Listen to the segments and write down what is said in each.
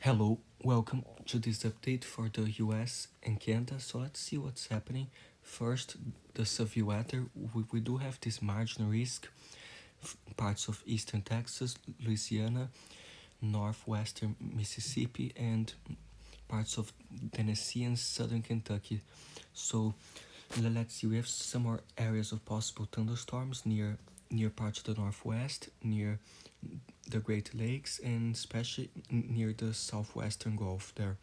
Hello, welcome to this update for the U.S. and Canada. So let's see what's happening. First, the severe weather. We do have this marginal risk. Parts of eastern Texas, Louisiana, northwestern Mississippi, and parts of Tennessee and southern Kentucky. So let's see. We have some more areas of possible thunderstorms near parts of the northwest, near the Great Lakes, and especially near the southwestern Gulf there.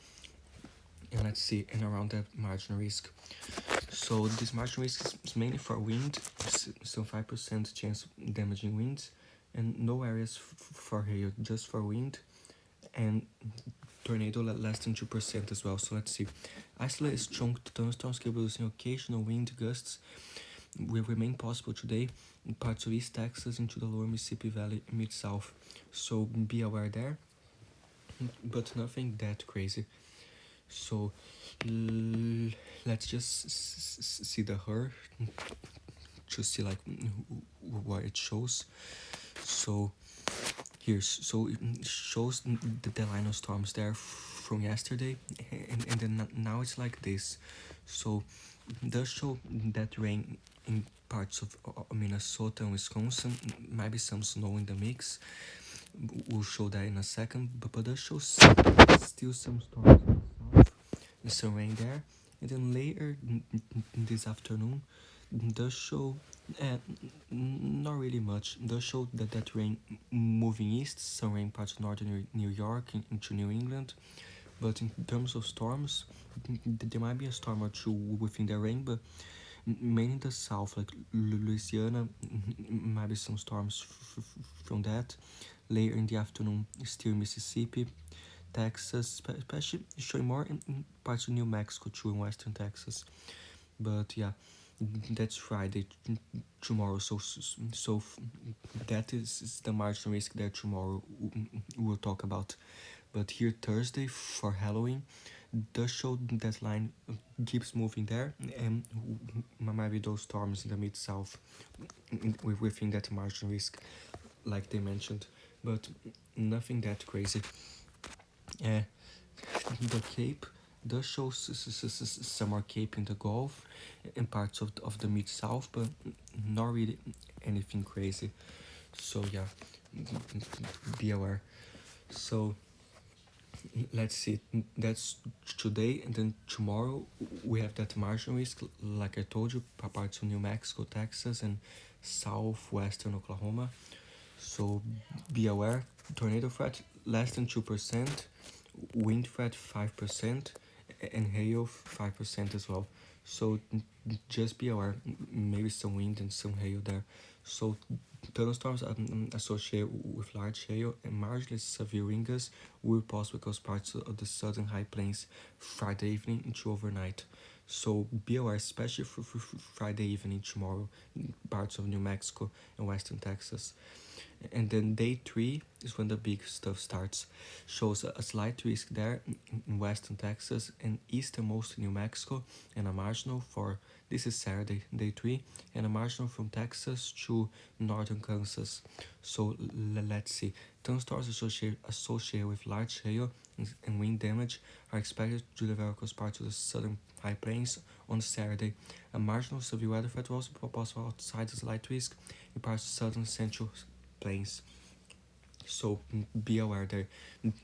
And let's see, and around that marginal risk. So this marginal risk is mainly for wind, so 5% chance of damaging winds, and no areas for hail, just for wind, and tornado less than 2% as well. So let's see. Isolated strong thunderstorms capable of occasional wind gusts will remain possible today in parts of East Texas into the lower Mississippi Valley mid-south. So be aware there, but nothing that crazy. So let's just see the HER to see like what it shows. So so it shows the line of storms there from yesterday, and then now it's like this. So it does show that rain in parts of Minnesota and Wisconsin, maybe some snow in the mix. We'll show that in a second, but does show still some storms in the south and some rain there. And then later this afternoon does show uh, not really much. Does show that rain moving east, some rain parts of northern New York into New England. But in terms of storms, there might be a storm or two within the rain, but mainly in the south, like Louisiana, might be some storms from that. Later in the afternoon, still Mississippi, Texas, especially showing more in parts of New Mexico too, in western Texas. But yeah, that's Friday tomorrow. So that is the marginal risk there tomorrow. We'll talk about. But here Thursday for Halloween, does show that line keeps moving there, and maybe those storms in the mid south within that marginal risk, like they mentioned, but nothing that crazy. Uh, the Cape does show some more Cape in the Gulf and parts of the mid south, but not really anything crazy. So yeah, be aware. So let's see, that's today, and then tomorrow we have that marginal risk, like I told you, parts of New Mexico, Texas, and southwestern Oklahoma. So be aware, tornado threat less than 2%, wind threat 5%, and hail 5% as well. So just be aware, maybe some wind and some hail there. So thunderstorms are associated with large hail, and marginally severe wind gusts will be possible across parts of the southern high plains Friday evening into overnight. So be aware, especially for Friday evening tomorrow, parts of New Mexico and western Texas. And then day 3 is when the big stuff starts. Shows a slight risk there in western Texas and easternmost New Mexico, and a marginal for this is Saturday, day 3, and a marginal from Texas to northern Kansas. So let's see. Thunderstorms associated with large hail and wind damage are expected to develop across parts of the southern high plains on Saturday. A marginal severe weather threat will also be possible outside the slight risk in parts of southern central plains. So be aware there.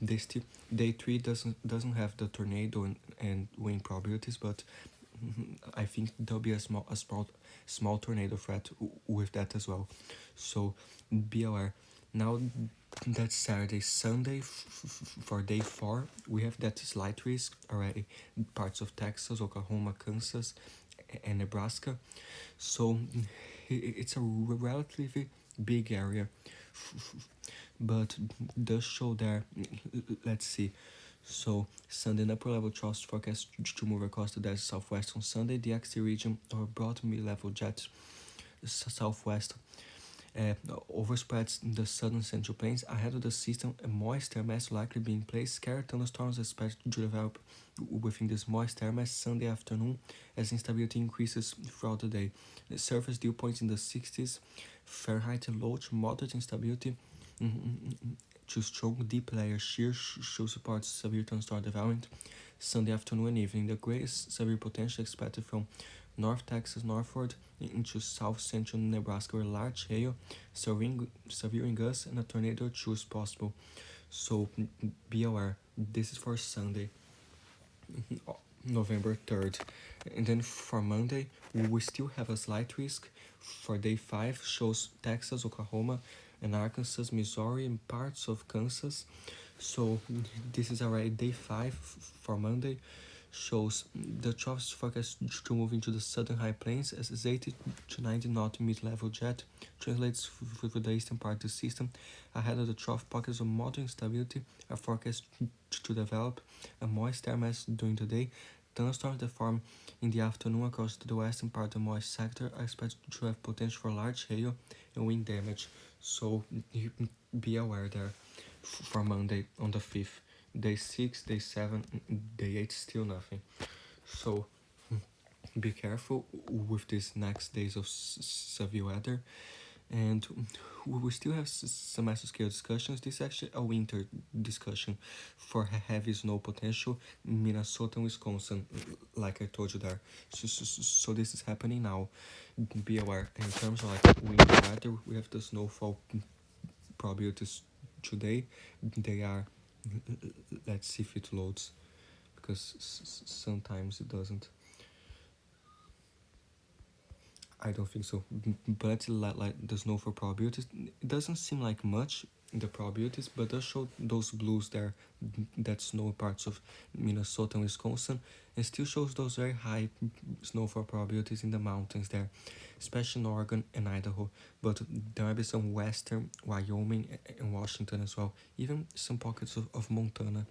Day 3 doesn't have the tornado and wind probabilities, but I think there'll be a small tornado threat with that as well. So be aware. Now that's Saturday. Sunday for day 4 we have that slight risk already in parts of Texas, Oklahoma, Kansas, and Nebraska. So it's a relatively big area, but does show there. Let's see. So Sunday, an upper level trough forecast to move across the desert southwest on Sunday. The XT region or broad mid-level jet southwest overspreads the southern central plains ahead of the system. A moist air mass likely being placed. Scattered thunderstorms expected to develop within this moist air mass Sunday afternoon as instability increases throughout the day. The surface dew points in the 60s Fahrenheit, low to moderate instability to strong deep layer shear should support severe thunderstorm development Sunday afternoon and evening. The greatest severe potential expected from North Texas northward into south central Nebraska, where large hail, severe gusts, and a tornado or two is possible. So be aware. This is for Sunday, November 3rd. And then for Monday, we still have a slight risk. For day 5, shows Texas, Oklahoma, and Arkansas, Missouri, and parts of Kansas. So this is already day 5 for Monday. Shows the trough is forecast to move into the southern high plains as 80 to 90 knot mid-level jet translates through the eastern part of the system. Ahead of the trough, pockets of moderate instability are forecast to develop a moist air mass during the day. Thunderstorms that form in the afternoon across the western part of the moist sector are expected to have potential for large hail and wind damage. So you be aware there for Monday on the 5th. Day 6, day 7, day 8, still nothing. So be careful with these next days of severe weather. And we still have some mesoscale discussions. This is actually a winter discussion for heavy snow potential in Minnesota and Wisconsin, like I told you there. So this is happening now. Be aware. In terms of like winter weather, we have the snowfall probabilities today. They are, let's see if it loads, because sometimes it doesn't. I don't think so. But let's like the snowfall probabilities. It doesn't seem like much in the probabilities, but does show those blues there that snow parts of Minnesota and Wisconsin, and still shows those very high snowfall probabilities in the mountains there, especially in Oregon and Idaho. But there might be some western Wyoming and Washington as well, even some pockets of Montana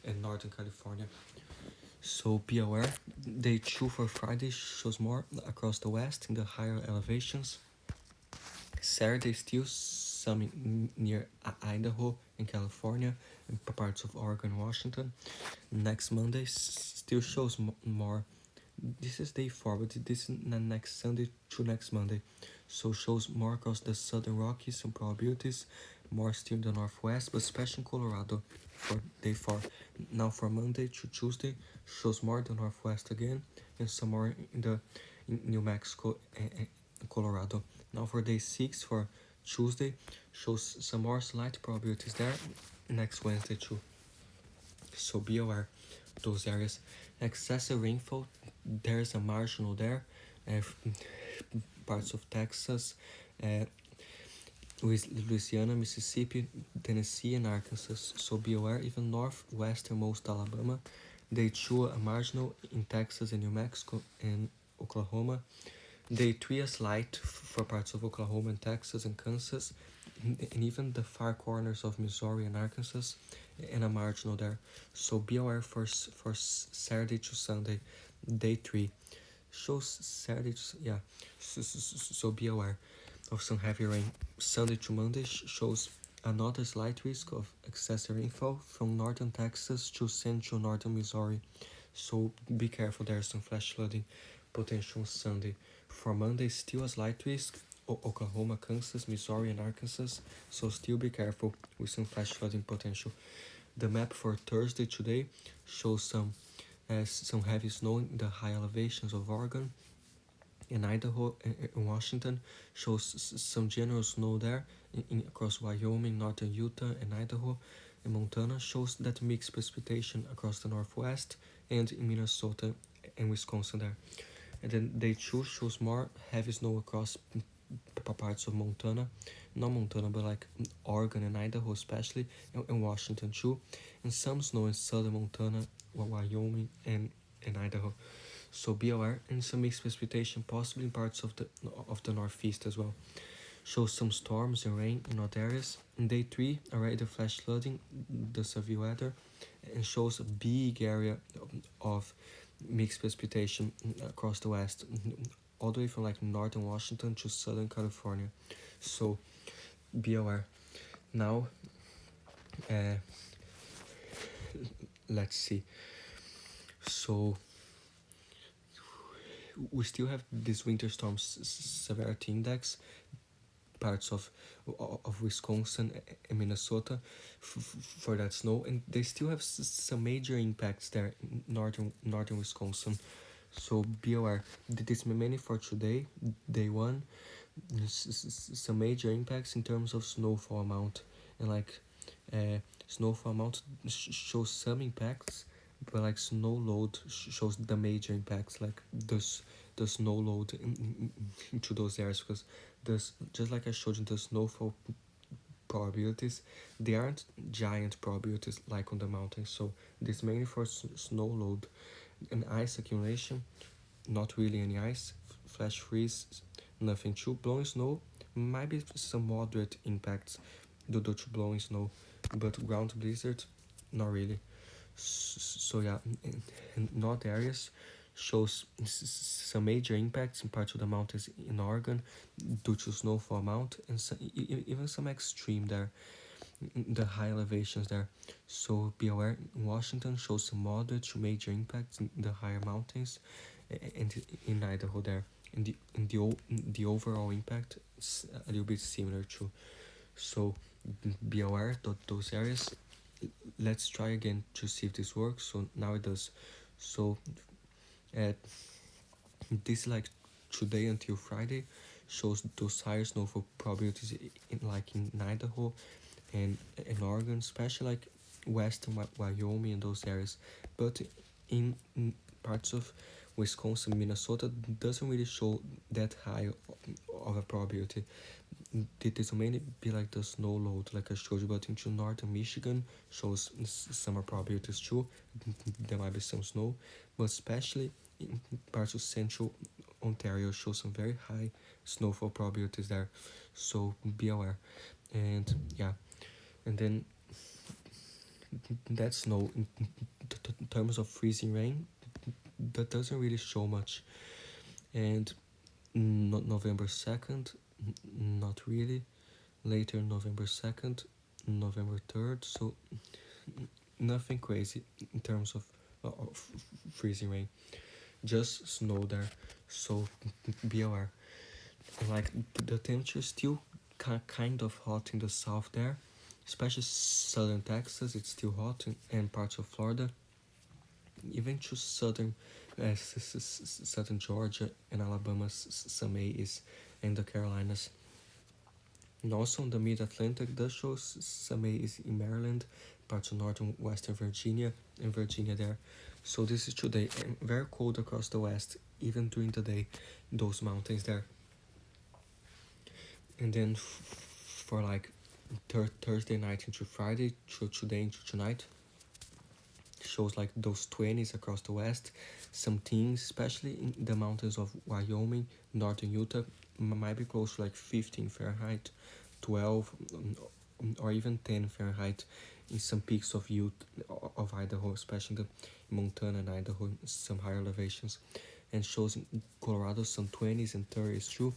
and Northern California. So be aware. Day 2 for Friday shows more across the west in the higher elevations. Saturday still some near Idaho and California and parts of Oregon and Washington. Next Monday still shows more. This is day 4, but this is next Sunday to next Monday. So shows more across the southern Rockies and probabilities, more still in the northwest, but especially in Colorado for day 4. Now for Monday to Tuesday shows more the northwest again, and some more in New Mexico and Colorado. Now for day 6 for Tuesday shows some more slight probabilities there next Wednesday too. So be aware those areas. Excessive rainfall, there's a marginal there. Parts of Texas, Louisiana, Mississippi, Tennessee, and Arkansas. So be aware, even northwesternmost Alabama. Day 2 a marginal in Texas and New Mexico and Oklahoma. Day 3 a slight for parts of Oklahoma and Texas and Kansas, and even the far corners of Missouri and Arkansas, and a marginal there. So be aware for Saturday to Sunday. Day 3 shows Saturday to, yeah, so be aware of some heavy rain. Sunday to Monday shows another slight risk of excessive rainfall from northern Texas to central northern Missouri. So be careful, there's some flash flooding potential on Sunday. For Monday, still a slight risk, Oklahoma, Kansas, Missouri, and Arkansas, so still be careful with some flash flooding potential. The map for Thursday today shows some heavy snow in the high elevations of Oregon and Idaho and Washington, shows some general snow there across Wyoming, northern Utah, and Idaho. And Montana shows that mixed precipitation across the northwest and in Minnesota and Wisconsin there. And then day 2 shows more heavy snow across parts of Montana, not Montana, but like Oregon and Idaho especially, and Washington too, and some snow in southern Montana, Wyoming, and Idaho. So be aware, and some mixed precipitation possibly in parts of the northeast as well. Shows some storms and rain in other areas. In day 3, already the flash flooding, the severe weather, and shows a big area of mixed precipitation across the west, all the way from like northern Washington to southern California. So be aware. Now, let's see. So we still have this winter storm severity index. parts of Wisconsin and Minnesota for that snow, and they still have some major impacts there in northern Wisconsin. So be aware. This is mainly for today, day one. Some major impacts in terms of snowfall amount, and like snowfall amount shows some impacts, but like snow load shows the major impacts, like the snow load into those areas, because there's, just like I showed you, the snowfall probabilities, they aren't giant probabilities like on the mountains. So this mainly for snow load and ice accumulation. Not really any ice, flash freeze, nothing too. Blowing snow might be some moderate impacts due to blowing snow, but ground blizzard, not really. So yeah, in north areas shows some major impacts in parts of the mountains in Oregon due to snowfall amount, and even some extreme there in the high elevations there. So be aware, Washington shows some moderate to major impacts in the higher mountains, and in Idaho there. And the overall impact is a little bit similar too. So be aware that those areas. Let's try again to see if this works. So now it does. So uh, this like today until Friday shows those higher snowfall probabilities in Idaho and in Oregon, especially like western Wyoming and those areas. But in parts of Wisconsin, Minnesota doesn't really show that high of a probability. This will mainly be like the snow load, like I showed you, but into northern Michigan shows summer probabilities too. There might be some snow, but especially in parts of central Ontario show some very high snowfall probabilities there. So be aware. And yeah, and then that snow in terms of freezing rain, that doesn't really show much. And November 2nd, not really. Later November 2nd, November 3rd, so nothing crazy in terms of freezing rain, just snow there. So be aware. And like the temperature is still kind of hot in the south there, especially southern Texas, it's still hot, and parts of Florida, even to southern Georgia and Alabama, some is, and the Carolinas. And also on the mid-Atlantic, does show some is in Maryland, parts of northern western Virginia, and Virginia there. So this is today, and very cold across the west, even during the day, those mountains there. And then for like Thursday night into Friday, today into tonight, shows like those 20s across the west, some teens, especially in the mountains of Wyoming, northern Utah, might be close to like 15 Fahrenheit, 12 or even 10 Fahrenheit in some peaks of of Idaho, especially in Montana and Idaho, some higher elevations, and shows in Colorado some 20s and 30s too,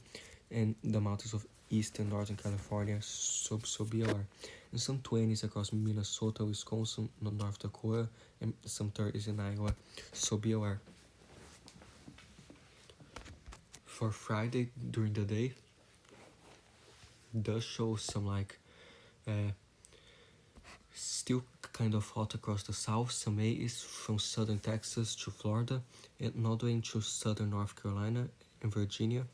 and the mountains of east and northern California, so be aware. And some 20s across Minnesota, Wisconsin, North Dakota, and some 30s in Iowa, so be aware. For Friday during the day, does show some like still kind of hot across the south. Some is from southern Texas to Florida, and all the way into southern North Carolina and Virginia.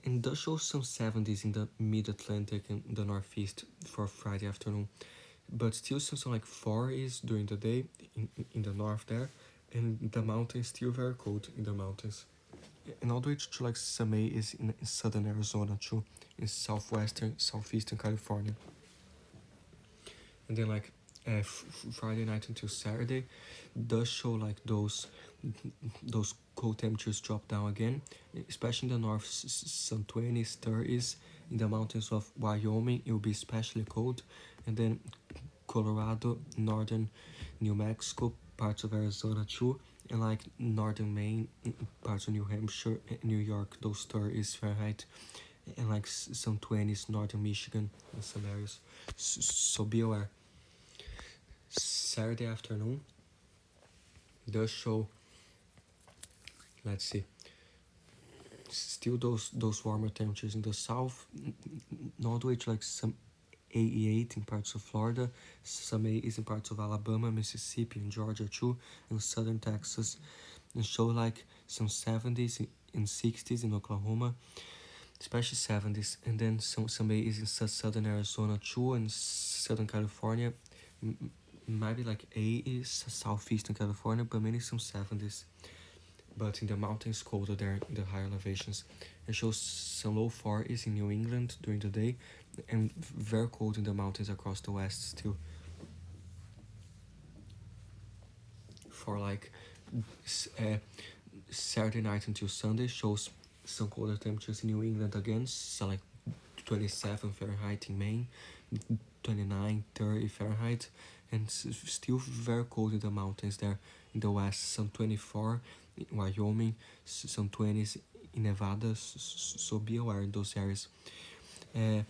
And does show some 70s in the mid-Atlantic and the northeast for Friday afternoon, but still some like 40s during the day in the north there, and the mountains still very cold in the mountains. And all the way to like some is in southern Arizona too, in southeastern California. And then like Friday night until Saturday does show like those cold temperatures drop down again, especially in the north, some 20s, 30s. In the mountains of Wyoming, it will be especially cold, and then Colorado, northern New Mexico, parts of Arizona too, and like northern Maine, parts of New Hampshire, New York, those 30s Fahrenheit, and like some 20s northern Michigan in some areas. So be aware. Saturday afternoon does show, let's see, still those warmer temperatures in the south, all the way to like some 88 in parts of Florida, some 80s in parts of Alabama, Mississippi, and Georgia too, and southern Texas, and show like some 70s and 60s in Oklahoma, especially 70s, and then some 80s in southern Arizona too, and southern California, maybe like 80s southeastern California, but mainly some 70s. But in the mountains, colder there in the higher elevations. It shows some low 40s in New England during the day, and very cold in the mountains across the west still. For like uh, Saturday night until Sunday, shows some colder temperatures in New England again, so like 27 Fahrenheit in Maine, 29, 30 Fahrenheit, and still very cold in the mountains there in the west, some 24 in Wyoming, some 20s in Nevada, so be aware in those areas. Uh,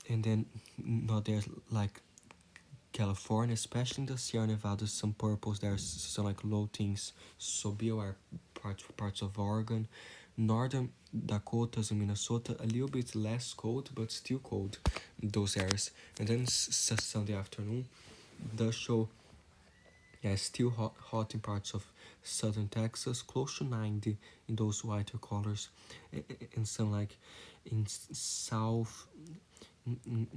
and then not there's like California, especially in the Sierra Nevada, some purples there, some like low teens, so be aware. Parts of Oregon, northern Dakotas and Minnesota, a little bit less cold, but still cold in those areas. And then Sunday afternoon does show, yeah, still hot in parts of southern Texas, close to 90 in those whiter colors, and some like in south, in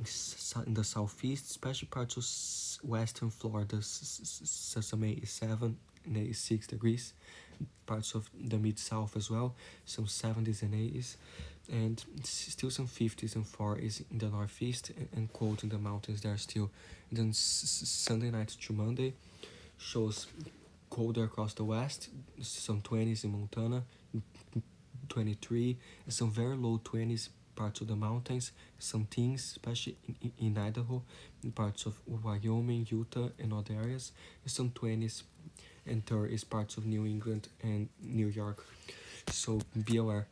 the southeast, especially parts of western Florida, some 87 and 86 degrees, parts of the mid-south as well, some 70s and 80s, and still some 50s and 40s in the northeast, and cold in the mountains there still. And then Sunday night to Monday shows colder across the west, some 20s in Montana, 23, and some very low 20s parts of the mountains, some teens, especially in Idaho, in parts of Wyoming, Utah, and other areas, and some 20s and 30s parts of New England and New York. So be aware.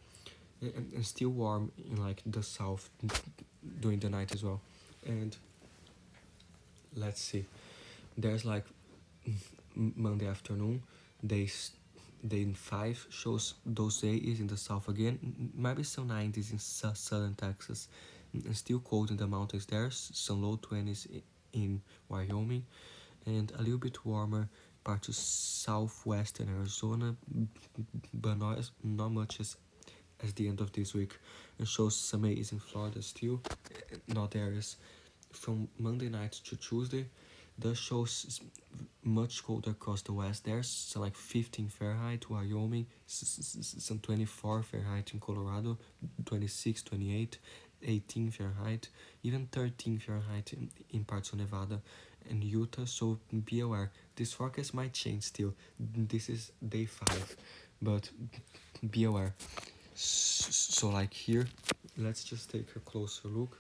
And still warm in like the south during the night as well. And let's see, there's like Monday afternoon, day 5 shows those 80s in the south again, maybe some 90s in southern Texas, and still cold in the mountains there, some low 20s in Wyoming, and a little bit warmer parts of southwestern Arizona, but not much as the end of this week, and shows some 80s in Florida still, not areas. From Monday night to Tuesday, the shows much colder across the west. There's some like 15 Fahrenheit, Wyoming, some 24 Fahrenheit in Colorado, 26, 28, 18 Fahrenheit, even 13 Fahrenheit in parts of Nevada and Utah. So be aware, this forecast might change still. This is day 5, but be aware. So like here, let's just take a closer look.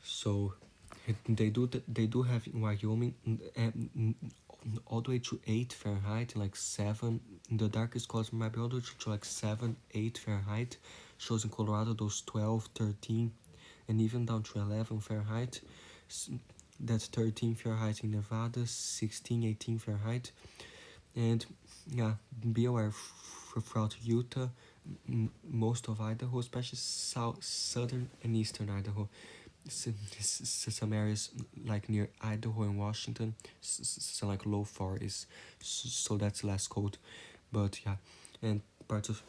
So they do have in Wyoming all the way to 8 Fahrenheit, like 7. The darkest colors might be all the way to like 7, 8 Fahrenheit. Shows in Colorado those 12, 13, and even down to 11 Fahrenheit. That's 13 Fahrenheit in Nevada, 16, 18 Fahrenheit. And yeah, be aware throughout Utah, most of Idaho, especially southern and eastern Idaho, some areas like near Idaho and Washington, some like low 40s, so that's less cold. But yeah, and parts of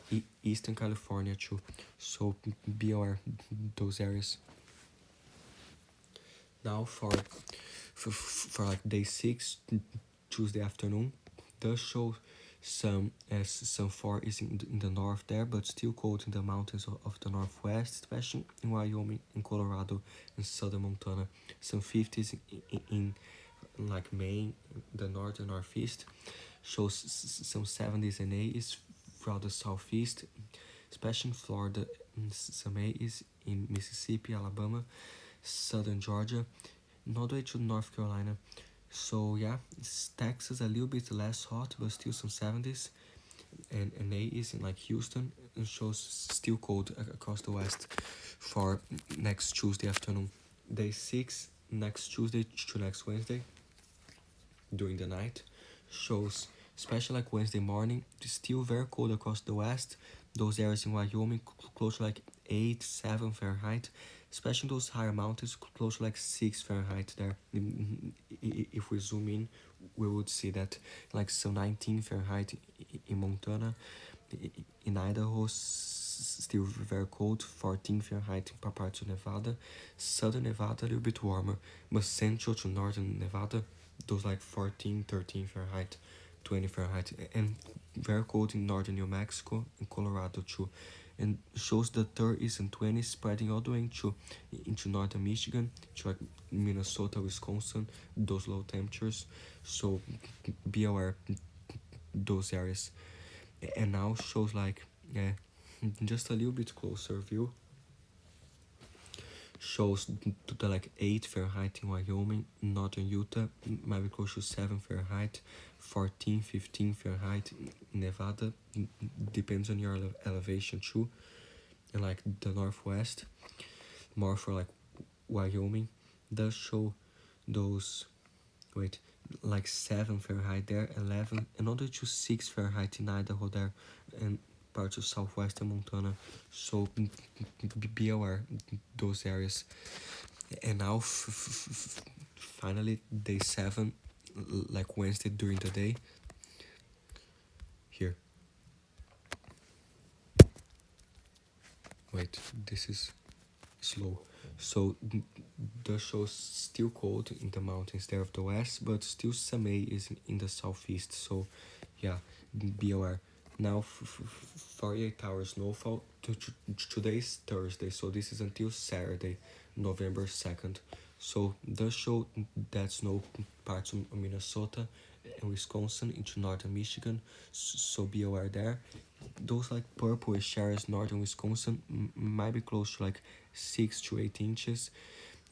eastern California too, so be aware those areas. Now for like day 6, Tuesday afternoon, does show some 40s in the north there, but still cold in the mountains of the northwest, especially in Wyoming and Colorado and southern Montana. Some 50s in like Maine, the north and northeast. Shows some 70s and 80s throughout the southeast, especially in Florida, and some 80s in Mississippi, Alabama, southern Georgia, and all the way to North Carolina. So yeah, it's Texas a little bit less hot, but still some 70s and 80s in like Houston, and shows still cold across the west for next Tuesday afternoon. Day 6, next Tuesday to next Wednesday, during the night, shows especially like Wednesday morning. It's still very cold across the west. Those areas in Wyoming close to like 8, 7 Fahrenheit, especially those higher mountains close to like 6 Fahrenheit there. If we zoom in, we would see that like some 19 Fahrenheit in Montana. In Idaho, still very cold, 14 Fahrenheit in parts of Nevada. Southern Nevada, a little bit warmer, but central to northern Nevada, those like 14, 13 Fahrenheit, 20 Fahrenheit, and very cold in northern New Mexico and Colorado too. And shows the 30s and 20s spreading all the way into northern Michigan, to like Minnesota, Wisconsin, those low temperatures. So be aware those areas. And now shows like just a little bit closer view, shows to the like 8 Fahrenheit in Wyoming, northern Utah, might be close to 7 Fahrenheit, 14, 15 Fahrenheit in Nevada, depends on your elevation too. And like the northwest, more for like Wyoming, does show those, wait, like 7 Fahrenheit there, 11, another to 6 Fahrenheit in Idaho there, and parts of southwestern Montana. So be aware those areas. And now finally day 7, like Wednesday during the day. Here, wait, this is slow. So the show's still cold in the mountains there of the west, but still some is in the southeast. So yeah, be aware. Now 48 hours snowfall. Today's Thursday, so this is until Saturday, November 2nd. So the show that snow parts of Minnesota and Wisconsin into northern Michigan. So be aware there. Those like purplish areas northern Wisconsin might be close to like 6 to 8 inches,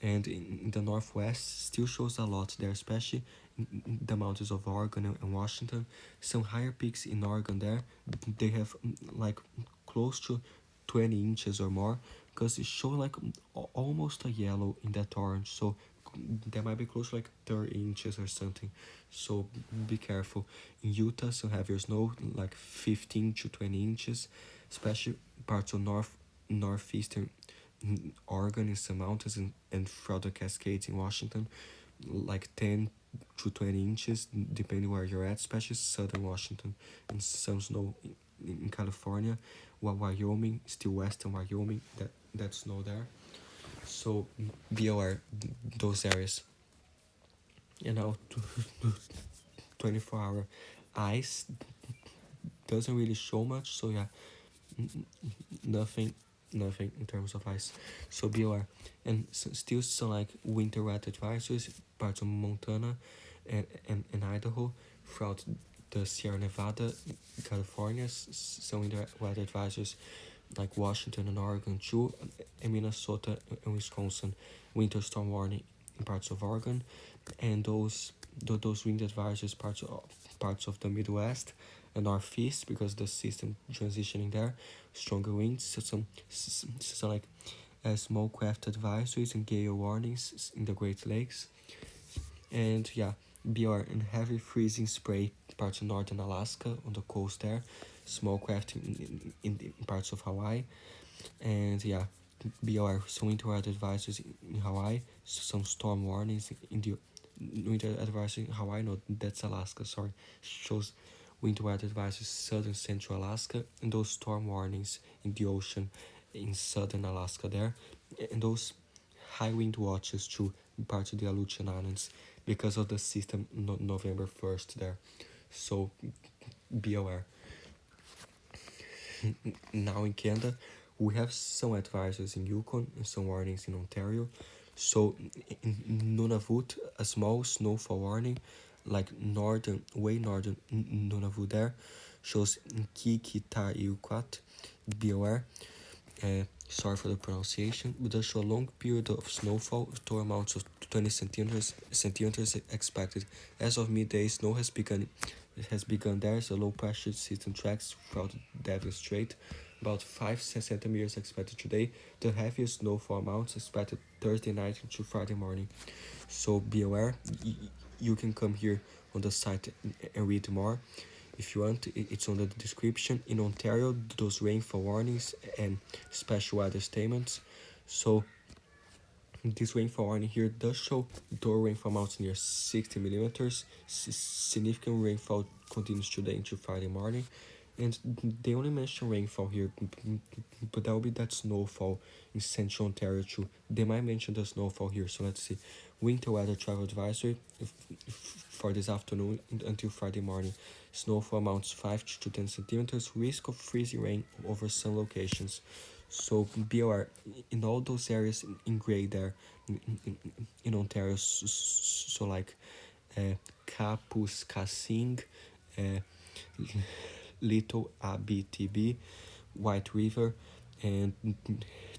and in the northwest still shows a lot there, especially in the mountains of Oregon and Washington. Some higher peaks in Oregon there, they have like close to 20 inches or more, because it shows like almost a yellow in that orange. So there might be close to like 30 inches or something. So be careful. In Utah, some heavier snow, like 15 to 20 inches, especially parts of northeastern Oregon in some mountains, and throughout the Cascades in Washington, like 10 to 20 inches, depending where you're at, especially southern Washington, and some snow in California, while Wyoming, still western Wyoming, that snow there. So be aware those areas. And now 24-hour ice doesn't really show much, so yeah, nothing in terms of ice. So be aware. And still some like winter weather advisories, parts of Montana and Idaho, throughout the Sierra Nevada, California, some winter weather advisories like Washington and Oregon too, and Minnesota and Wisconsin, winter storm warning in parts of Oregon, and those wind advisories parts of the Midwest and Northeast, because the system transitioning there, stronger winds, so like small craft advisories and gale warnings in the Great Lakes. And yeah, BR and heavy freezing spray parts of northern Alaska on the coast there, small craft in parts of Hawaii. And yeah, BR some winter weather advisories in Hawaii, some storm warnings in the winter advisory in Hawaii. No, that's Alaska, sorry. Shows winter weather advisories southern central Alaska, and those storm warnings in the ocean in southern Alaska there, and those high wind watches to parts of the Aleutian Islands because of the system November 1st there. So be aware. Now in Canada, we have some advisories in Yukon and some warnings in Ontario. So in Nunavut, a small snowfall warning, like way northern Nunavut there, shows Kikitaiuquat. Be aware. Sorry for the pronunciation, but does show a long period of snowfall, total amounts of 20 centimeters expected. As of midday, snow has begun there, so low pressure system tracks throughout the Devon Strait. About 5 centimeters expected today. The heaviest snowfall amounts expected Thursday night to Friday morning. So be aware. You can come here on the site and read more. if you want, it's on the description. In Ontario, those rainfall warnings and special weather statements. So this rainfall warning here does show door rainfall amounts near 60 millimeters. Significant rainfall continues today into Friday morning. And they only mention rainfall here, but that will be that snowfall in central Ontario too. They might mention the snowfall here, so let's see. Winter weather travel advisory for this afternoon until Friday morning. Snowfall amounts 5 to 10 centimeters. Risk of freezing rain over some locations. So be aware, in all those areas in gray there, in Ontario, so like Capus, Casing, uh, Little ABTB, White River, and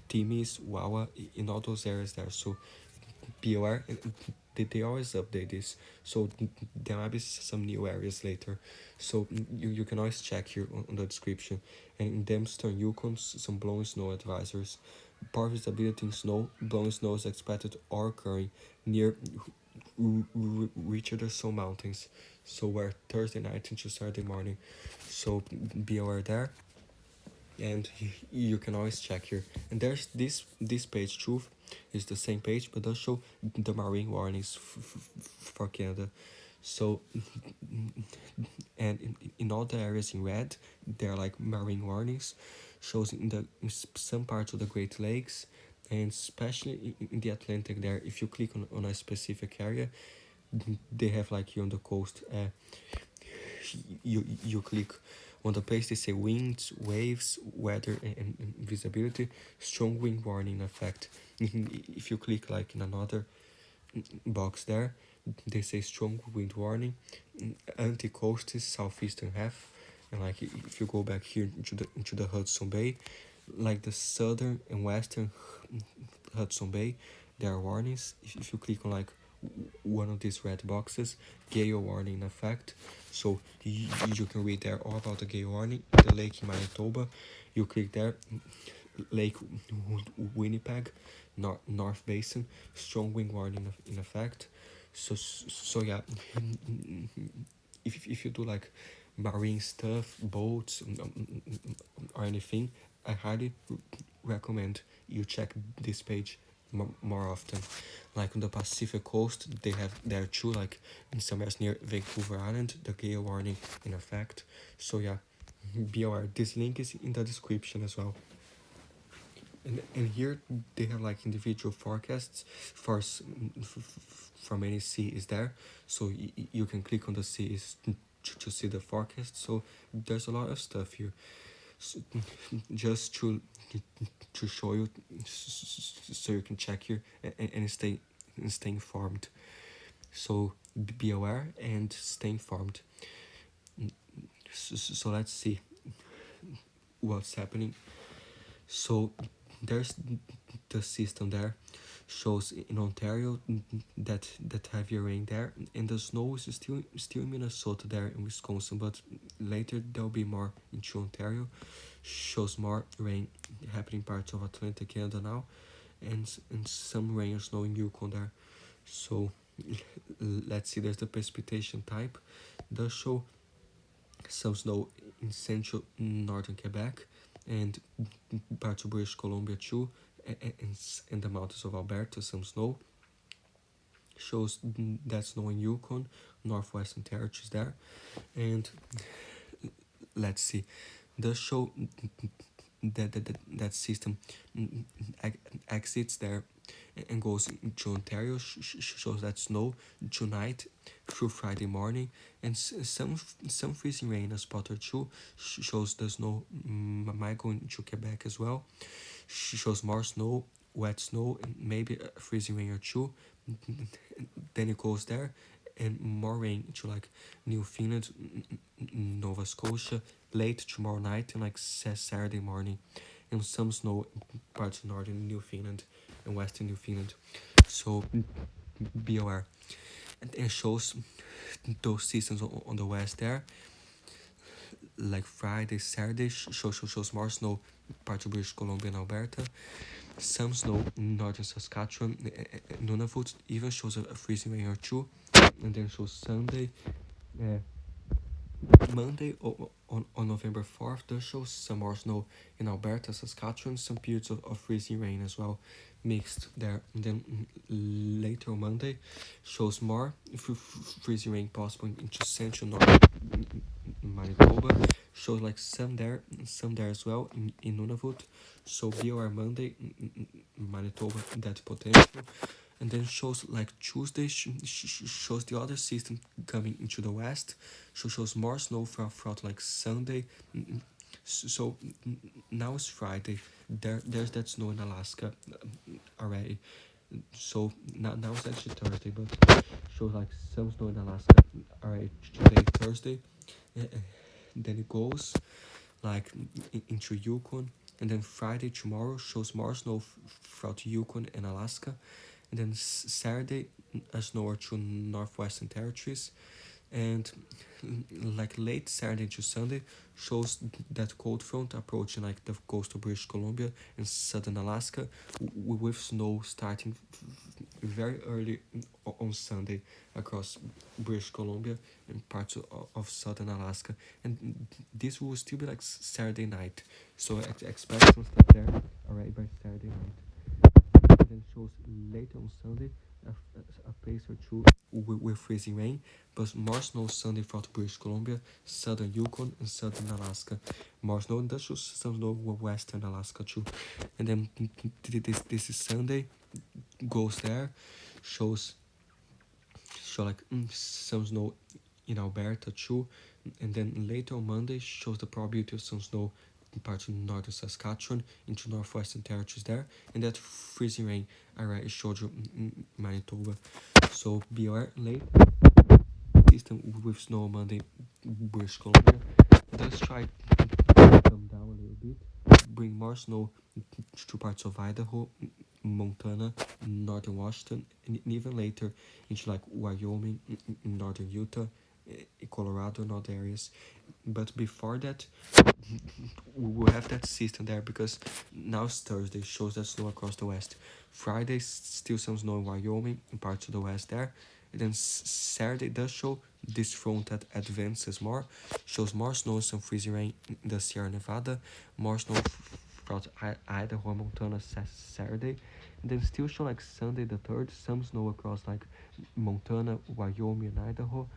Timmins, Wawa, in all those areas there. So be aware, they always update this. So there might be some new areas later. So you can always check here on the description. And in Dempster, Yukon, some blowing snow advisories. Poor visibility in snow, blowing snow is expected or occurring near Richardson Mountains. So where Thursday night into Saturday morning. So be aware there, and you can always check here. And there's this page too, is the same page, but does show the marine warnings for Canada. So and in all the areas in red, there are like marine warnings, shows in some parts of the Great Lakes, and especially in the Atlantic there. If you click on a specific area, they have like here on the coast, you click on the place, they say winds, waves, weather, and visibility, strong wind warning in effect. If you click like in another box there, they say strong wind warning, anti-coast is southeastern half. And like if you go back here into the Hudson Bay, like the southern and western Hudson Bay, there are warnings. If you click on like one of these red boxes, gale warning in effect. So you can read there all about the gale warning. The lake in Manitoba, you click there, Lake Winnipeg, North Basin, strong wind warning in effect. So yeah, if you do like marine stuff, boats, or anything, I highly recommend you check this page more often. Like on the Pacific coast, they have there too, like in some areas near Vancouver Island, the gale warning in effect. So yeah, be aware. This link is in the description as well. And here they have like individual forecasts for from any sea is there, so you can click on the seas to see the forecast. So there's a lot of stuff here, so, just to show you, so you can check here and stay informed. So be aware and stay informed. So let's see what's happening. So there's the system there, shows in Ontario that heavy rain there, and the snow is still in Minnesota there, in Wisconsin, but later there'll be more into Ontario. Shows more rain happening parts of Atlantic Canada now, and some rain or snow in Yukon there. So let's see, there's the precipitation type. Does show some snow in central northern Quebec and parts of British Columbia too, and the mountains of Alberta, some snow. Shows that snow in Yukon, northwestern territories there. And let's see, does show that system exits there and goes into Ontario, shows that snow tonight through Friday morning, and some freezing rain a spot or two, shows the snow might go into Quebec as well. Shows more snow, wet snow, and maybe a freezing rain or two. Then it goes there, and more rain to like Newfoundland, Nova Scotia, late tomorrow night and like Saturday morning, and some snow in parts of northern Newfoundland and western Newfoundland. So be aware. And it shows those seasons on the west there, like Friday, Saturday, shows more snow parts of British Columbia and Alberta. Some snow in northern Saskatchewan, Nunavut, even shows a freezing rain or two. And then shows Sunday, Monday on November 4th does show some more snow in Alberta, Saskatchewan, some periods of freezing rain as well mixed there. And then later on Monday shows more freezing rain possible into central north Manitoba. Shows like some there as well in Nunavut. So be aware Monday, Manitoba, that potential. And then shows like Tuesday shows the other system coming into the west, so shows more snow throughout like Sunday. So now it's Friday. There's that snow in Alaska already. So now it's actually Thursday, but shows like some snow in Alaska already today Thursday. Then it goes like into Yukon, and then Friday tomorrow shows more snow throughout Yukon and Alaska, and then Saturday a snow or two Northwestern Territories, and like late Saturday to Sunday shows that cold front approaching like the coast of British Columbia and southern Alaska, with snow starting very early on Sunday across British Columbia and parts of southern Alaska, and this will still be like Saturday night, so expect some stuff there already by Saturday night. And then shows later on Sunday a place or two with freezing rain, but more snow Sunday throughout British Columbia, southern Yukon, and southern Alaska. More snow, and that shows some snow western Alaska too. And then this is Sunday, goes there, shows like some snow in Alberta too, and then later on Monday shows the probability of some snow in parts of northern Saskatchewan into northwestern territories there, and that freezing rain I already showed you in Manitoba. So be aware late system with snow on Monday, British Columbia. Let's try to come down a little bit, bring more snow to parts of Idaho, Montana, northern Washington, and even later into like Wyoming, northern Utah, Colorado, and other areas. But before that, we will have that system there because now it's Thursday, shows that snow across the west. Friday, still some snow in Wyoming, in parts of the west there. And then Saturday does show this front that advances more, shows more snow and some freezing rain in the Sierra Nevada, more snow throughout Idaho, Montana Saturday. And then still show like Sunday the 3rd, some snow across like Montana, Wyoming, and Idaho.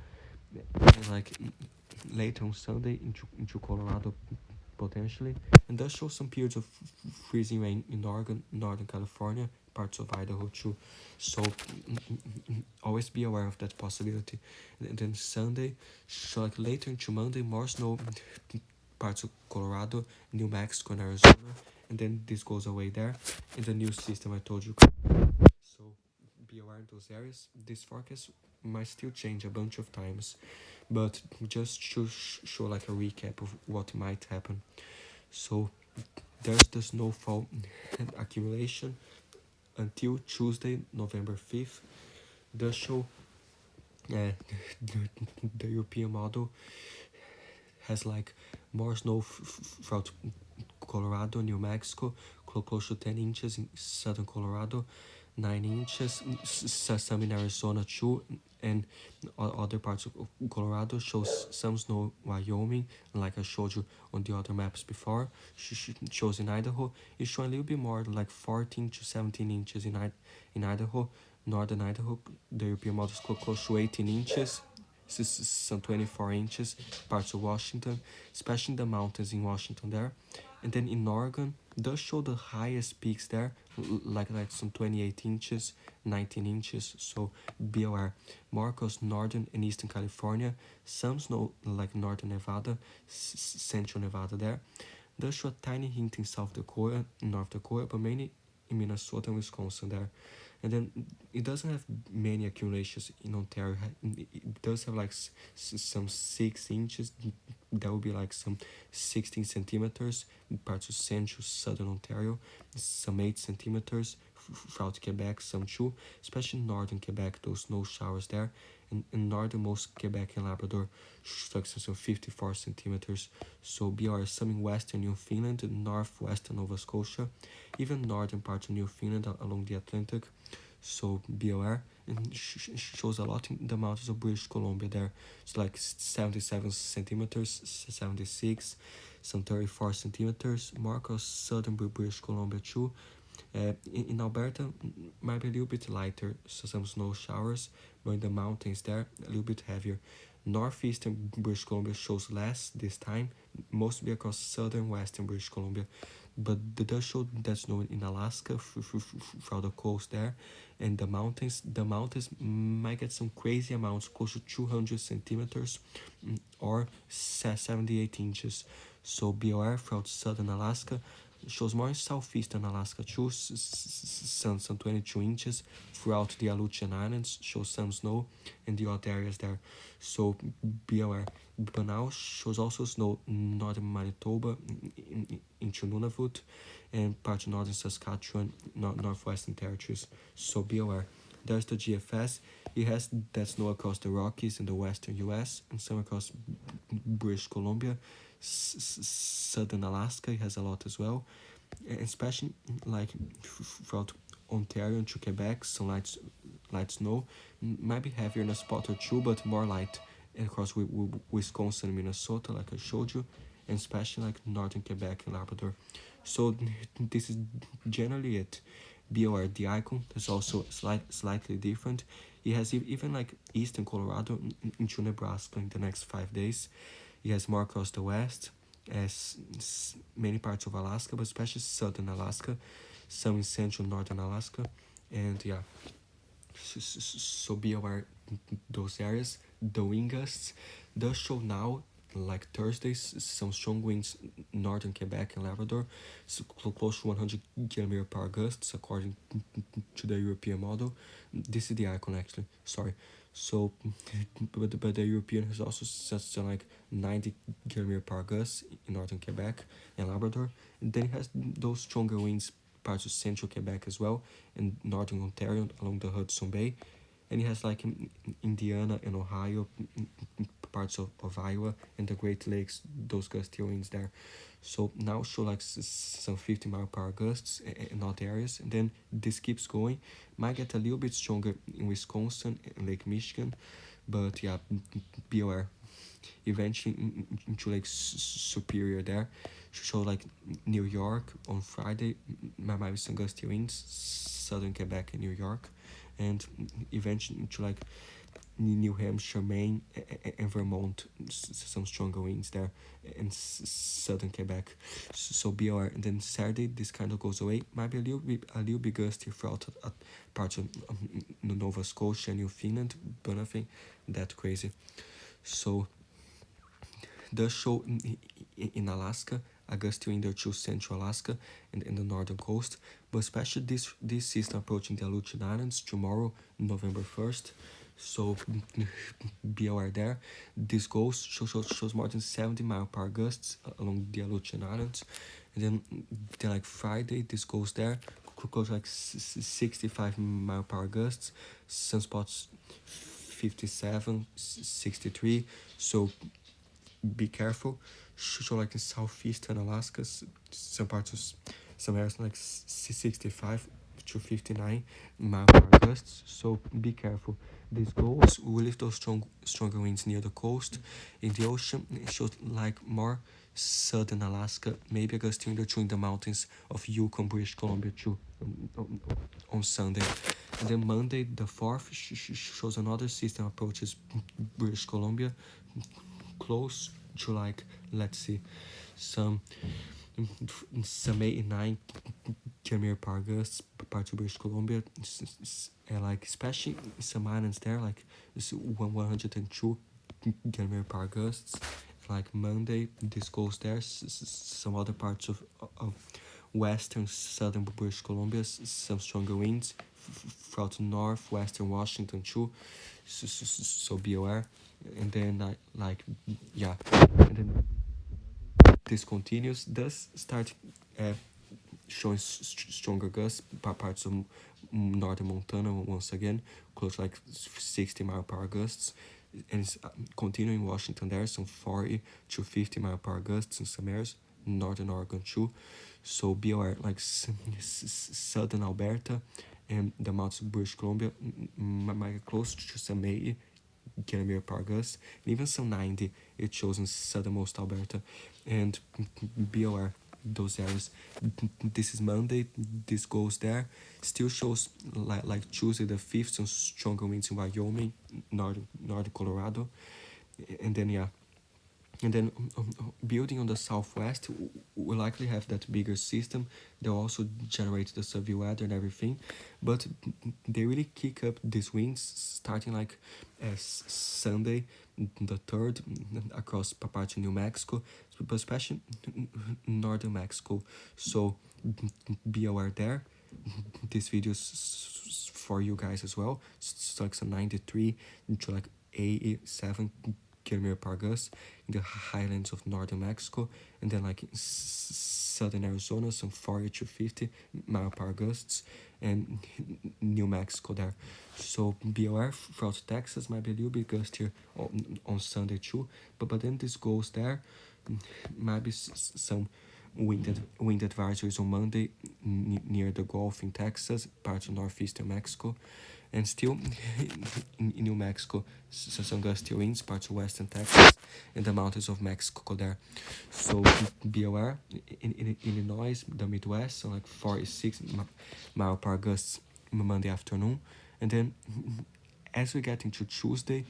And like later on Sunday into Colorado potentially, and does show some periods of freezing rain in Oregon, Northern California, parts of Idaho too. So always be aware of that possibility. And then Sunday, so like later into Monday, more snow parts of Colorado, New Mexico, and Arizona, and then this goes away there. In the new system I told you. So be aware in those areas. This forecast might still change a bunch of times, but just to show like a recap of what might happen. So there's the snowfall accumulation until Tuesday, November 5th. The show uh, the European model has like more snow throughout Colorado, New Mexico, close to 10 inches in southern Colorado, 9 inches, some in Arizona too, and other parts of Colorado shows some snow Wyoming, like I showed you on the other maps before. Shows in Idaho, it's showing a little bit more, like 14 to 17 inches in Idaho, northern Idaho. The European model is close to 18 inches. Some 24 inches, parts of Washington, especially in the mountains in Washington there. And then in Oregon, does show the highest peaks there, like some 28 inches, 19 inches. So be aware. More across northern and eastern California, some snow like northern Nevada, central Nevada there. Does show a tiny hint in South Dakota, North Dakota, but mainly in Minnesota and Wisconsin there. And then it doesn't have many accumulations in Ontario. It does have like some 6 inches. That would be like some 16 centimeters in parts of central southern Ontario, some 8 centimeters throughout Quebec, some 2, especially northern Quebec, those snow showers there, and in northernmost Quebec and Labrador, like some 54 centimeters. So BR some in western Newfoundland, northwestern Nova Scotia, even northern parts of Newfoundland along the Atlantic. so be aware. And shows a lot in the mountains of British Columbia there. It's like 77 centimeters, 76, some 34 centimeters. More across southern British Columbia too. In Alberta, might be a little bit lighter, so some snow showers, but in the mountains there, a little bit heavier. Northeastern British Columbia shows less this time, mostly across southern western British Columbia, but the does show that snow in Alaska throughout the coast there, and the mountains might get some crazy amounts, close to 200 centimeters or 78 inches. So be aware throughout southern Alaska. Shows more in southeastern Alaska too, some 22 inches throughout the Aleutian Islands. Shows some snow in the odd areas there, so be aware. But now shows also snow in northern Manitoba, into Nunavut, and part of northern Saskatchewan, northwestern territories. So be aware. There's the GFS. It has that snow across the Rockies in the western U.S. and some across British Columbia, southern Alaska. It has a lot as well, and especially like throughout Ontario to Quebec. Some light snow, might be heavier in a spot or two, but more light. And across Wisconsin and Minnesota, like I showed you, and especially like northern Quebec and Labrador. So this is generally it. Be aware, the icon is also slightly different. It has even like eastern Colorado into Nebraska in the next 5 days. It has more across the west, as many parts of Alaska, but especially southern Alaska, some in central northern Alaska, and yeah. So be aware those areas. The wind gusts does show now, like Thursdays, some strong winds northern Quebec and Labrador, so close to 100 km per hour gusts according to the European model. This is the icon actually. Sorry. So, but the European has also set to like 90 km per hour gusts in northern Quebec and Labrador. And then it has those stronger winds parts of central Quebec as well, and northern Ontario along the Hudson Bay. And it has like in Indiana and Ohio, parts of Iowa and the Great Lakes, those gusty winds there. So now show like some 50 mile per hour gusts in other areas, and then this keeps going. Might get a little bit stronger in Wisconsin and Lake Michigan, but yeah, be aware. Eventually into Lake Superior there, show like New York on Friday, might be some gusty winds, southern Quebec and New York, and eventually into like New Hampshire, Maine, and Vermont, some stronger winds there, and southern Quebec. So be aware. And then Saturday, this kind of goes away. Might be a little bit gusty throughout parts of Nova Scotia and Newfoundland, but nothing that crazy. So does show in Alaska, a gusty wind to central Alaska and in the northern coast, but especially this system approaching the Aleutian Islands tomorrow, November 1st. So be aware there. This goes shows more than 70 mile per hour gusts along the Aleutian Islands, and then like Friday this goes there, close like 65 mile per hour gusts, some spots 57, 63. So be careful. So like in southeastern Alaska, some parts of some areas like 65 to 59 mile per hour gusts. So be careful. This goes will lift those stronger winds near the coast. In the ocean, it shows like more southern Alaska, maybe a gusty wind or two in the mountains of Yukon, British Columbia too, on Sunday. And then Monday, the 4th, shows another system approaches British Columbia, close to like, let's see, some 89 km per hour gusts part of British Columbia, like especially some islands there, like 102 km per hour gusts. Like Monday, this goes there. Some other parts of western southern British Columbia, some stronger winds throughout northwestern Washington too. So be aware. And then like yeah, and then this continues. Does start uh, showing stronger gusts by parts of northern Montana once again, close to like 60 mile per hour gusts, and it's continuing Washington there, some 40 to 50 mile per hour gusts in some areas, northern Oregon too. So be aware, like southern Alberta and the mountains of British Columbia might get close to some 80 km per gust, and even some 90 it shows in southernmost Alberta. And be aware, those areas. This is Monday, this goes there. Still shows like Tuesday the 5th, some stronger winds in Wyoming, northern Colorado. And then, yeah, and then building on the southwest, we likely have that bigger system that also generates the severe weather and everything. But they really kick up these winds starting like Sunday, the 3rd, across parts of New Mexico, but especially northern Mexico. So be aware there. This video is for you guys as well. It's like some 93 to like 87 km per gust in the highlands of northern Mexico, and then like in southern Arizona, some 40 to 50 mile per gusts, and New Mexico there. So be aware, throughout Texas might be a little bit gustier on Sunday too, but then this goes there, might be some wind advisories on Monday near the Gulf in Texas, parts of northeastern Mexico, and still in New Mexico, some gusty winds, parts of western Texas, and the mountains of Mexico there. So be aware, in Illinois, the Midwest, so like 46 mile per gusts Monday afternoon, and then as we get into Tuesday,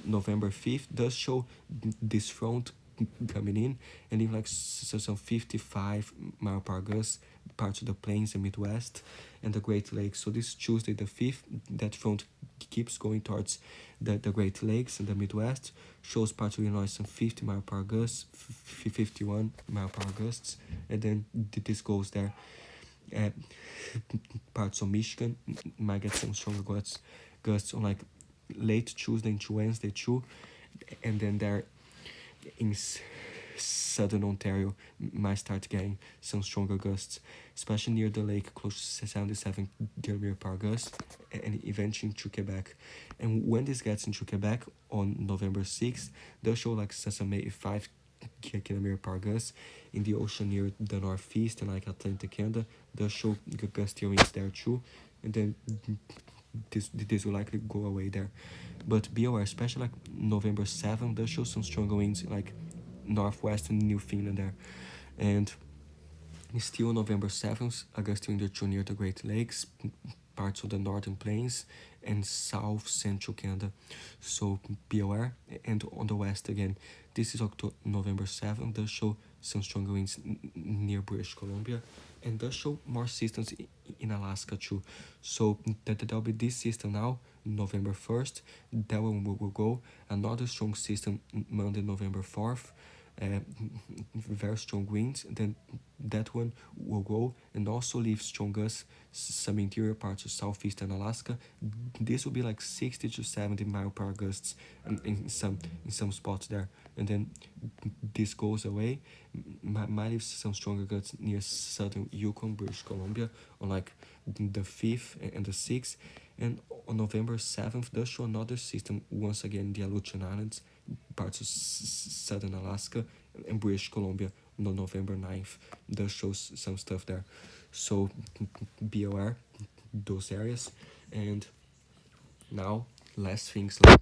November 5th, does show this front coming in, and in like some 55 mile per gust parts of the plains and Midwest and the Great Lakes. So this Tuesday the 5th, that front keeps going towards the Great Lakes and the Midwest, shows parts of Illinois some 50 mile per gust, 51 mile per gusts, and then this goes there. Parts of Michigan might get some stronger gusts on like late Tuesday into Wednesday too, and then there in southern Ontario might start getting some stronger gusts, especially near the lake, close to 77 km per gust, and eventually into Quebec. And when this gets into Quebec on November 6th, they'll show like some 85 km per gust in the ocean near the northeast and like Atlantic Canada. They'll show gusty winds there too, and then this will likely go away there. But be aware, especially like November 7th, they'll show some stronger winds like northwestern Newfoundland there. And still November 7th, a gusty wind or two near the Great Lakes, parts of the northern plains, and south central Canada. So be aware. And on the west again, this is November 7th, they'll show some stronger winds near British Columbia, and does show more systems in Alaska too. So that'll be this system now, November 1st. That one will go. Another strong system Monday, November 4th. Very strong winds. Then that one will go and also leave strong gusts some interior parts of southeastern Alaska. This will be like 60 to 70 mile per gusts in some spots there, and then this goes away. Might leave some stronger gusts near southern Yukon, British Columbia on like the 5th and the 6th. And on November 7th, does show another system once again, the Aleutian Islands, parts of southern Alaska and British Columbia on November 9th. Does show some stuff there. So be aware, those areas. And now, last things like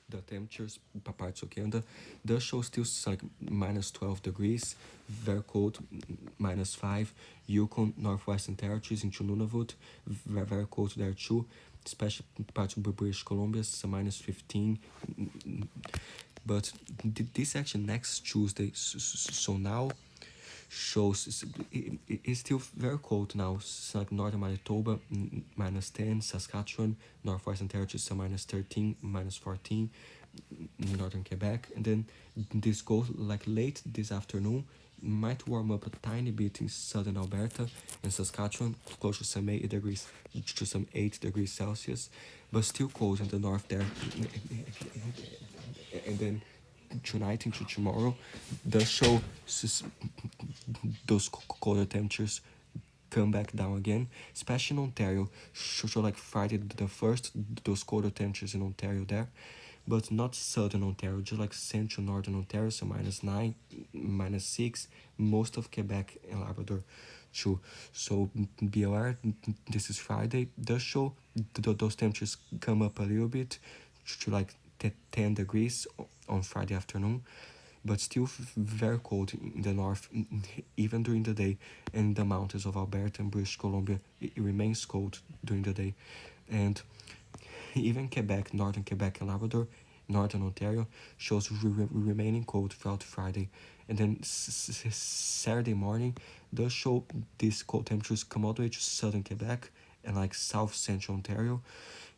the temperatures, parts of Canada, does show still like minus 12 degrees, very cold, minus 5. Yukon, Northwestern Territories into Nunavut, very cold there too, especially parts of British Columbia, so minus 15. But this actually next Tuesday, so now shows it's still very cold now. It's like northern Manitoba, minus 10, Saskatchewan, Northwestern Territories, so minus 13, minus 14, northern Quebec, and then this goes like late this afternoon, might warm up a tiny bit in southern Alberta and Saskatchewan, close to some 8 degrees to some 8 degrees Celsius, but still cold in the north there. And then tonight into tomorrow does show those colder temperatures come back down again, especially in Ontario. Show like Friday the 1st, those colder temperatures in Ontario there, but not southern Ontario, just like central northern Ontario, so minus 9, minus 6, most of Quebec and Labrador. True. So be aware, this is Friday. Does show those temperatures come up a little bit to like 10 degrees on Friday afternoon, but still very cold in the north, even during the day, and in the mountains of Alberta and British Columbia, it remains cold during the day. And even Quebec, northern Quebec and Labrador, northern Ontario, shows remaining cold throughout Friday. And then Saturday morning does show these cold temperatures come all the way to southern Quebec and like south central Ontario.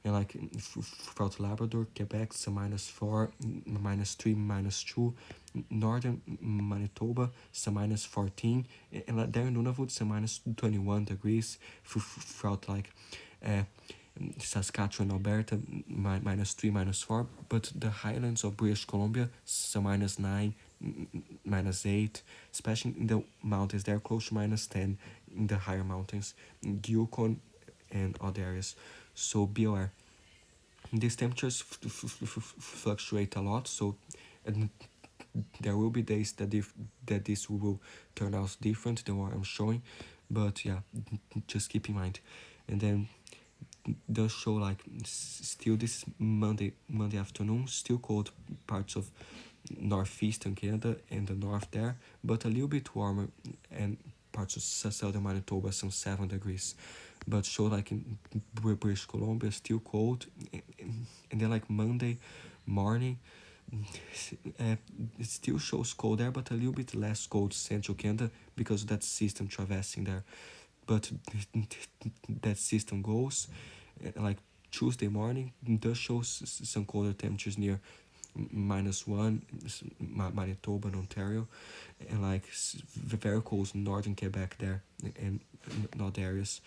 And like throughout Labrador, Quebec, it's a -4, -3, -2. Northern Manitoba, it's a -14. And like there in Nunavut, it's a -21 degrees throughout like uh, Saskatchewan, Alberta, -3, -4, but the highlands of British Columbia, so -9, -8, especially in the mountains, they're close to -10 in the higher mountains, Yukon and other areas. So be aware. These temperatures fluctuate a lot, so and there will be days that this will turn out different than what I'm showing, but yeah, just keep in mind. And then does show like still this Monday afternoon, still cold parts of northeastern Canada and the north there, but a little bit warmer, and parts of southern Manitoba some 7 degrees, but show like in British Columbia still cold, and then like Monday morning, it still shows cold there, but a little bit less cold central Canada because of that system traversing there. But that system goes, like Tuesday morning does show some colder temperatures near -1 Manitoba and Ontario, and like very cold northern Quebec there and not areas.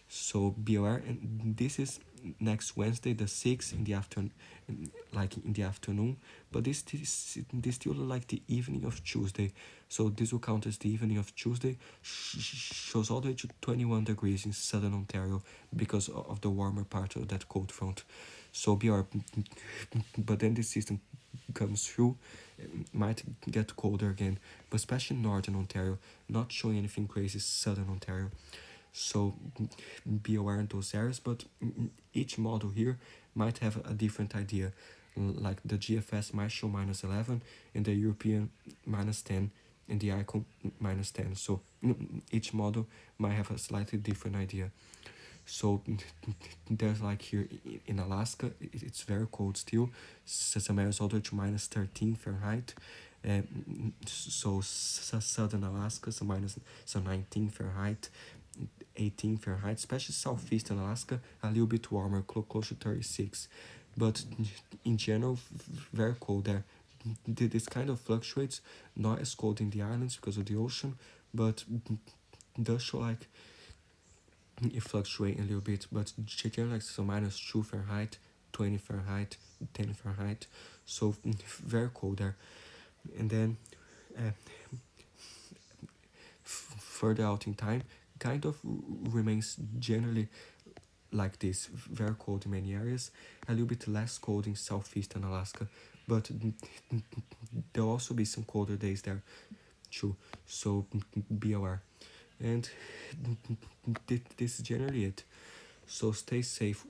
So be aware. And this is next Wednesday, the 6th in the afternoon, like in the afternoon. But this still like the evening of Tuesday. So this will count as the evening of Tuesday. Shows all the way to 21 degrees in southern Ontario because of the warmer part of that cold front. So be aware. But then this system comes through, might get colder again, but especially northern Ontario, not showing anything crazy southern Ontario. So be aware in those areas, but each model here might have a different idea. Like the GFS might show -11 and the European -10 and the ICON -10. So each model might have a slightly different idea. So there's like here in Alaska, it's very cold still. Some areas all the way to -13 Fahrenheit. So southern Alaska, some 19 Fahrenheit, 18 Fahrenheit, especially southeastern Alaska, a little bit warmer, close to 36. But in general, very cold there. This kind of fluctuates, not as cold in the islands because of the ocean, but does show like it fluctuate a little bit, but generally like so -2 Fahrenheit, 20 Fahrenheit, 10 Fahrenheit, so very cold there. And then uh, further out in time, kind of remains generally like this, very cold in many areas, a little bit less cold in southeastern Alaska, but there'll also be some colder days there too, so be aware. And this is generally it. So stay safe